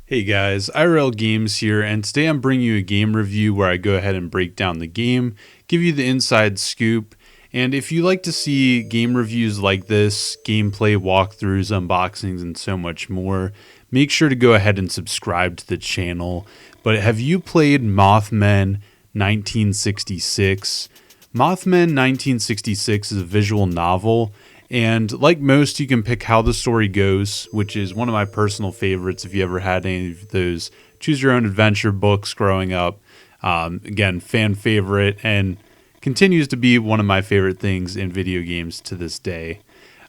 Hey guys, IRL Games here, and today I'm bringing you a game review where I go ahead and break down the game, give you the inside scoop, and if you like to see game reviews like this, gameplay walkthroughs, unboxings, and so much more, make sure to go ahead and subscribe to the channel. But have you played Mothmen 1966? Mothmen 1966 is a visual novel, and like most, you can pick how the story goes, which is one of my personal favorites if you ever had any of those choose your own adventure books growing up. Again, fan favorite, and continues to be one of my favorite things in video games to this day.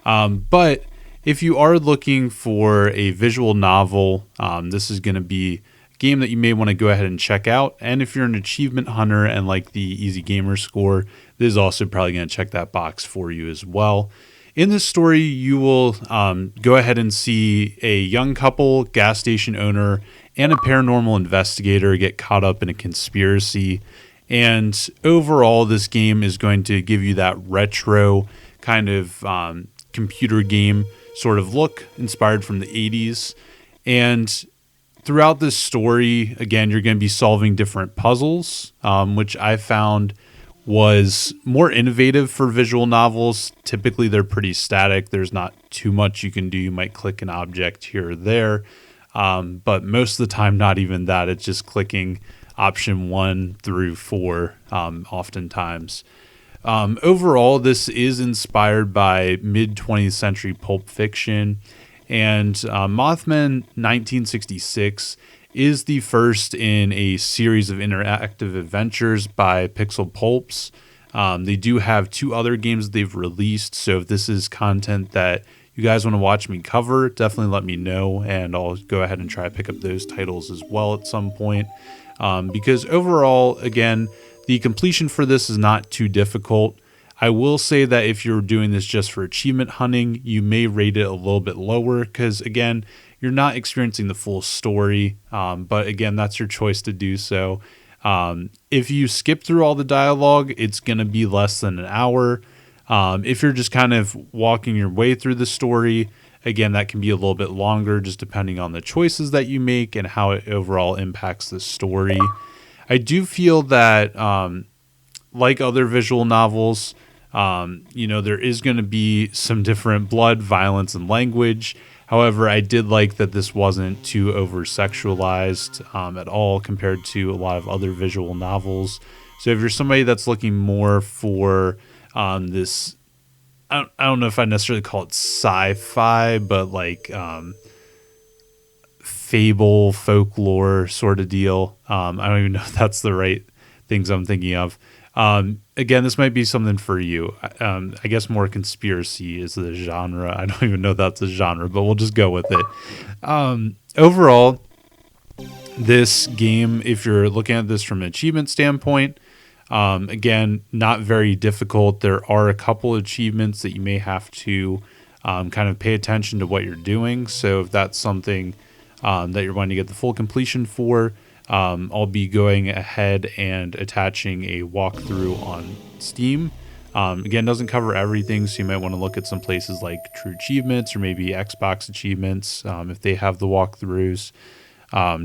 But if you are looking for a visual novel, this is going to be a game that you may want to go ahead and check out. And if you're an achievement hunter and like the easy gamer score, this is also probably going to check that box for you as well. In this story, you will go ahead and see a young couple, gas station owner, and a paranormal investigator get caught up in a conspiracy. And overall, this game is going to give you that retro kind of computer game sort of look, inspired from the 80s. And throughout this story, again, you're going to be solving different puzzles, which I found was more innovative for visual novels. Typically, they're pretty static. There's not too much you can do. You might click an object here or there, but most of the time, not even that. It's just clicking option 1 through 4 oftentimes. Overall, this is inspired by mid-20th century pulp fiction, and Mothmen 1966 is the first in a series of interactive adventures by Pixel Pulps. They do have 2 other games they've released, so if this is content that you guys want to watch me cover, definitely let me know, and I'll go ahead and try to pick up those titles as well at some point. Because overall, again, the completion for this is not too difficult. I will say that if you're doing this just for achievement hunting, you may rate it a little bit lower because, again, you're not experiencing the full story, but again, that's your choice to do so. If you skip through all the dialogue, it's going to be less than an hour. If you're just kind of walking your way through the story, again, that can be a little bit longer just depending on the choices that you make and how it overall impacts the story. I do feel that, like other visual novels, there is going to be some different blood, violence, and language. However, I did like that this wasn't too over-sexualized at all compared to a lot of other visual novels. So if you're somebody that's looking more for this, I don't know if I necessarily call it sci-fi, but like fable, folklore sort of deal. I don't even know if that's the right things I'm thinking of. Again, this might be something for you. I guess more conspiracy is the genre. I don't even know if that's a genre, but we'll just go with it. Overall, this game, if you're looking at this from an achievement standpoint, again, not very difficult. There are a couple achievements that you may have to kind of pay attention to what you're doing. So if that's something that you're wanting to get the full completion for, I'll be going ahead and attaching a walkthrough on Steam. Again, doesn't cover everything, so you might want to look at some places like True Achievements or maybe Xbox Achievements if they have the walkthroughs,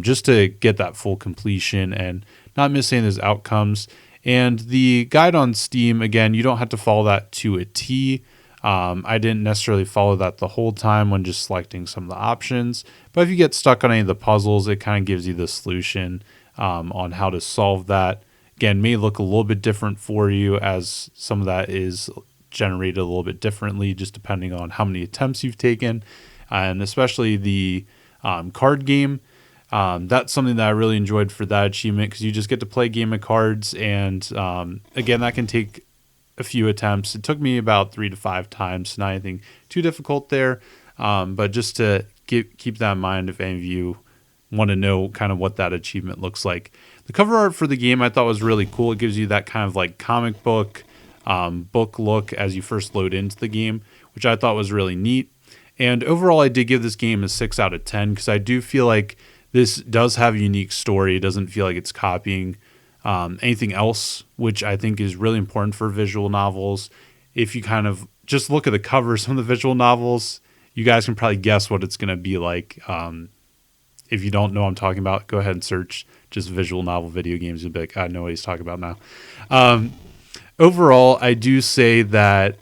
just to get that full completion and not miss any of those outcomes. And the guide on Steam, again, you don't have to follow that to a T. I didn't necessarily follow that the whole time when just selecting some of the options. But if you get stuck on any of the puzzles, it kind of gives you the solution on how to solve that. Again, may look a little bit different for you as some of that is generated a little bit differently just depending on how many attempts you've taken. And especially the card game. That's something that I really enjoyed for that achievement because you just get to play a game of cards. And again, that can take a few attempts. It took me about 3 to 5 times, not anything too difficult there. But just to keep that in mind if any of you want to know kind of what that achievement looks like. The cover art for the game I thought was really cool. It gives you that kind of like comic book look as you first load into the game, which I thought was really neat. And overall, I did give this game a 6 out of 10 because I do feel like this does have a unique story. It doesn't feel like it's copying anything else, which I think is really important for visual novels. If you kind of just look at the cover of some of the visual novels, you guys can probably guess what it's going to be like if you don't know what I'm talking about, go ahead and search just visual novel video games. You'll be like, I know what he's talking about now. Overall, I do say that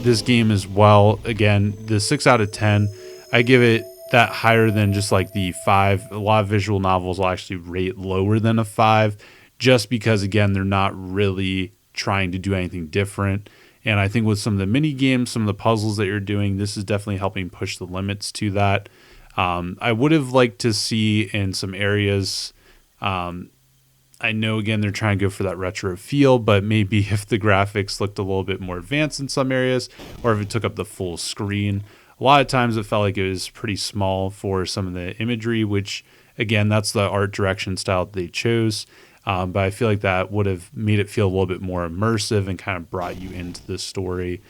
this game is, well, again, the 6 out of 10, I give it that higher than just like the 5. A lot of visual novels will actually rate lower than a 5, just because, again, they're not really trying to do anything different. And I think with some of the mini games, some of the puzzles that you're doing, this is definitely helping push the limits to that. I would have liked to see in some areas, I know, again, they're trying to go for that retro feel, but maybe if the graphics looked a little bit more advanced in some areas, or if it took up the full screen. A lot of times it felt like it was pretty small for some of the imagery, which, again, that's the art direction style that they chose. But I feel like that would have made it feel a little bit more immersive and kind of brought you into the story.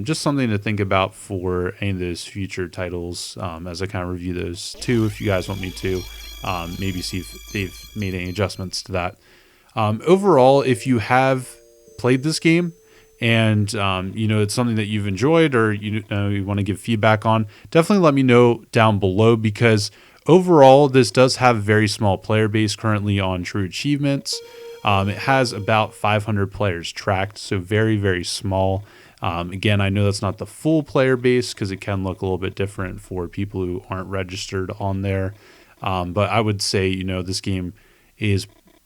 Just something to think about for any of those future titles, as I kind of review those too, if you guys want me to. Maybe see if they've made any adjustments to that. Overall, if you have played this game and it's something that you've enjoyed, or you want to give feedback on, definitely let me know down below, because overall this does have a very small player base currently on True Achievements. It has about 500 players tracked, so very, very small. Again, I know that's not the full player base because it can look a little bit different for people who aren't registered on there. But I would say, this game is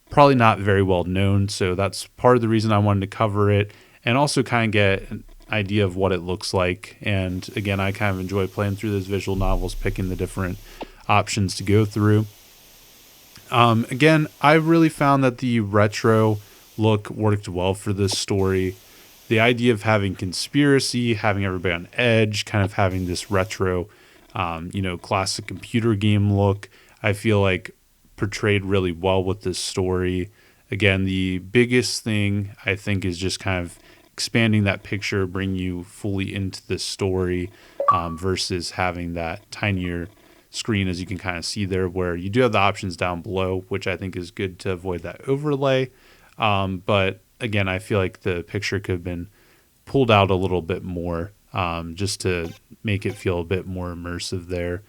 probably not very well known. So that's part of the reason I wanted to cover it, and also kind of get an idea of what it looks like. And again, I kind of enjoy playing through those visual novels, picking the different options to go through. Again, I really found that the retro look worked well for this story. The idea of having conspiracy, having everybody on edge, kind of having this retro, classic computer game look, I feel like portrayed really well with this story. Again, the biggest thing I think is just kind of expanding that picture, bring you fully into this story, versus having that tinier screen, as you can kind of see there, where you do have the options down below, which I think is good to avoid that overlay. But again, I feel like the picture could have been pulled out a little bit more, just to make it feel a bit more immersive there.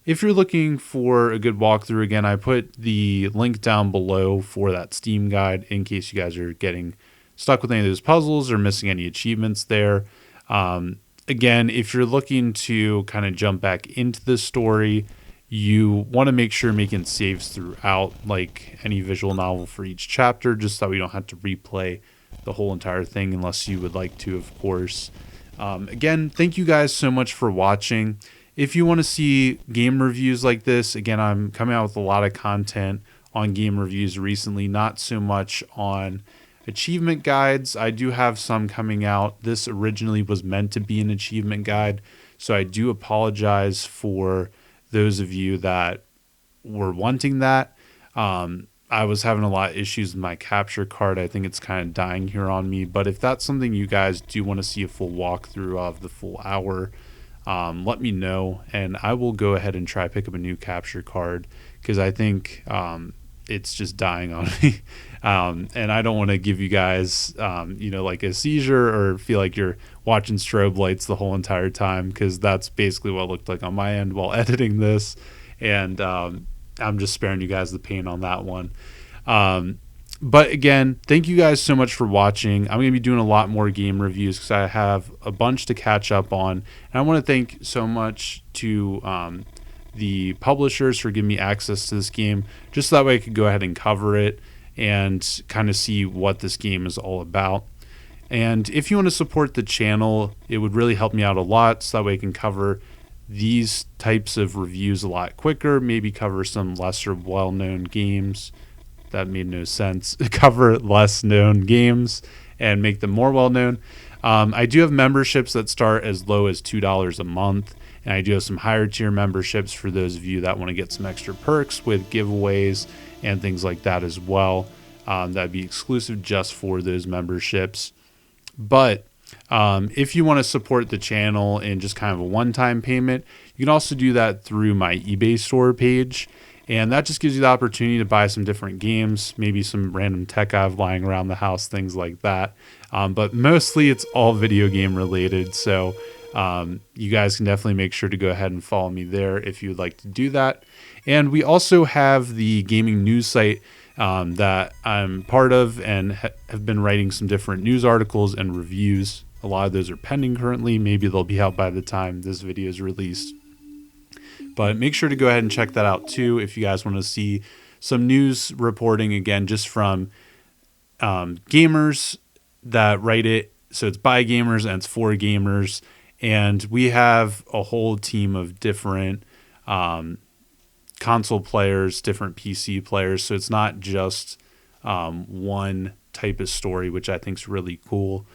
If you're looking for a good walkthrough, again, I put the link down below for that Steam guide in case you guys are getting stuck with any of those puzzles or missing any achievements there. Again, if you're looking to kind of jump back into the story, you want to make sure making saves throughout, like any visual novel for each chapter, just so we don't have to replay the whole entire thing unless you would like to, of course. Again, thank you guys so much for watching. If you want to see game reviews like this, again, I'm coming out with a lot of content on game reviews recently, not so much on achievement guides. I do have some coming out. This originally was meant to be an achievement guide, so I do apologize for those of you that were wanting that. I was having a lot of issues with my capture card. I think it's kind of dying here on me, but if that's something you guys do want to see a full walkthrough of the full hour, let me know, and I will go ahead and try pick up a new capture card, because I think it's just dying on me. And I don't want to give you guys, like a seizure or feel like you're watching strobe lights the whole entire time, because that's basically what it looked like on my end while editing this. And I'm just sparing you guys the pain on that one. But again, thank you guys so much for watching. I'm going to be doing a lot more game reviews because I have a bunch to catch up on. And I want to thank so much to the publishers for giving me access to this game, just so that way I could go ahead and cover it and kind of see what this game is all about. And if you want to support the channel, it would really help me out a lot, so that way I can cover these types of reviews a lot quicker, maybe cover some lesser well-known games. That made no sense. Cover less known games and make them more well known. I do have memberships that start as low as $2 a month, and I do have some higher tier memberships for those of you that want to get some extra perks with giveaways and things like that as well. That'd be exclusive just for those memberships. But if you want to support the channel in just kind of a one-time payment, you can also do that through my eBay store page. And that just gives you the opportunity to buy some different games, maybe some random tech I have lying around the house, things like that. But mostly it's all video game related. So you guys can definitely make sure to go ahead and follow me there if you would like to do that. And we also have the gaming news site that I'm part of and have been writing some different news articles and reviews. A lot of those are pending currently. Maybe they'll be out by the time this video is released. But make sure to go ahead and check that out too if you guys want to see some news reporting, again, just from gamers that write it. So it's by gamers and it's for gamers. And we have a whole team of different console players, different PC players. So it's not just one type of story, which I think is really cool.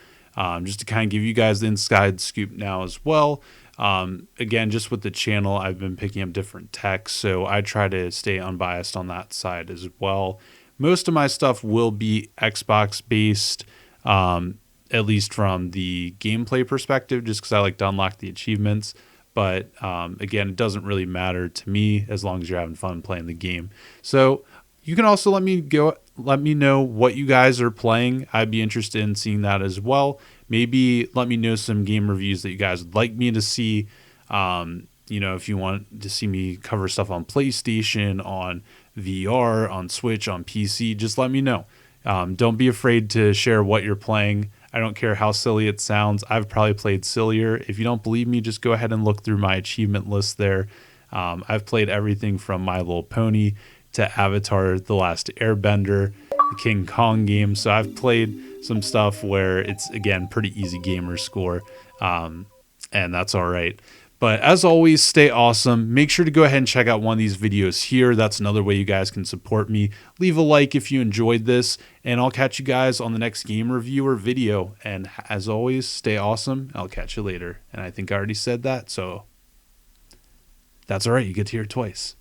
Just to kind of give you guys the inside scoop now as well. Again, just with the channel, I've been picking up different tech, so I try to stay unbiased on that side as well. Most of my stuff will be Xbox based, at least from the gameplay perspective, just because I like to unlock the achievements. But again, it doesn't really matter to me as long as you're having fun playing the game. So you can also let me know what you guys are playing. I'd be interested in seeing that as well. Maybe let me know some game reviews that you guys would like me to see. If you want to see me cover stuff on PlayStation, on VR, on Switch, on PC, just let me know. Don't be afraid to share what you're playing. I don't care how silly it sounds. I've probably played sillier. If you don't believe me, just go ahead and look through my achievement list there. I've played everything from My Little Pony to Avatar: The Last Airbender, the King Kong game. So I've played some stuff where it's, again, pretty easy gamer score, and that's all right. But as always, stay awesome. Make sure to go ahead and check out one of these videos here. That's another way you guys can support me. Leave a like if you enjoyed this, and I'll catch you guys on the next game review or video. And as always, stay awesome. I'll catch you later. And I think I already said that, so that's all right. You get to hear it twice.